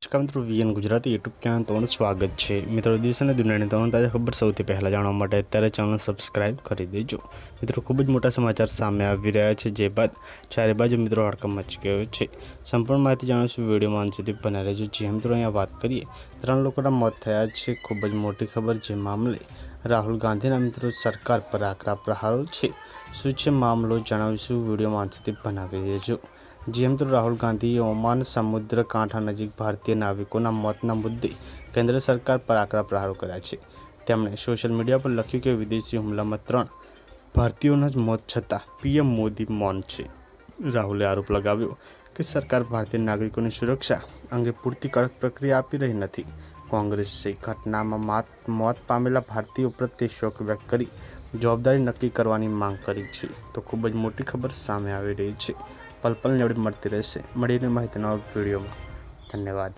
નમસ્કાર મિત્રો, VN Gujarati YouTube channel તમારું સ્વાગત છે। મિત્રો, દેશ અને દુનિયાની તમામ તાજા ખબર સૌથી પહેલાં જાણવા માટે અત્યારે ચેનલ સબસ્ક્રાઇબ કરી દેજો। મિત્રો, ખૂબ જ મોટા સમાચાર સામે આવી રહ્યા છે, જે બાદ ચારે બાજુ મિત્રો હડકંપ મચી ગયો છે। સંપૂર્ણ માહિતી જાણીશું, વિડીયોમાં અંત સુધી બન્યા રહેજો। જે મિત્રો અહીંયા વાત કરીએ, 3 લોકોના મોત થયા છે। ખૂબ જ મોટી ખબર, જે મામલે રાહુલ ગાંધીના મિત્રો સરકાર પર આકરા પ્રહારો છે। શું છે મામલો જણાવીશું, વિડીયોમાં અંત સુધી બનાવી દેજો। જે મિત્રો રાહુલ ગાંધીએ ઓમાન સમુદ્ર કાંઠા નજીક ભારતીય નાવિકોના મોતના મુદ્દે કેન્દ્ર સરકાર પર આકરા પ્રહારો કર્યા છે। તેમણે સોશિયલ મીડિયા પર લખ્યું કે વિદેશી હુમલામાં 3 ભારતીયોના જ મોત છતાં પીએમ મોદી મૌન છે। રાહુલે આરોપ લગાવ્યો કે સરકાર ભારતીય નાગરિકોની સુરક્ષા અંગે પૂરતી કડક પ્રક્રિયા આપી રહી નથી। કોંગ્રેસે ઘટનામાં મોત પામેલા ભારતીયો પ્રત્યે શોક વ્યક્ત કરી જવાબદારી નક્કી કરવાની માંગ કરી છે। તો ખૂબ જ મોટી ખબર સામે આવી રહી છે। પલ પલની અપડેટ મળતી રહેશે। મળીને માહિતીના વિડીયોમાં। ધન્યવાદ।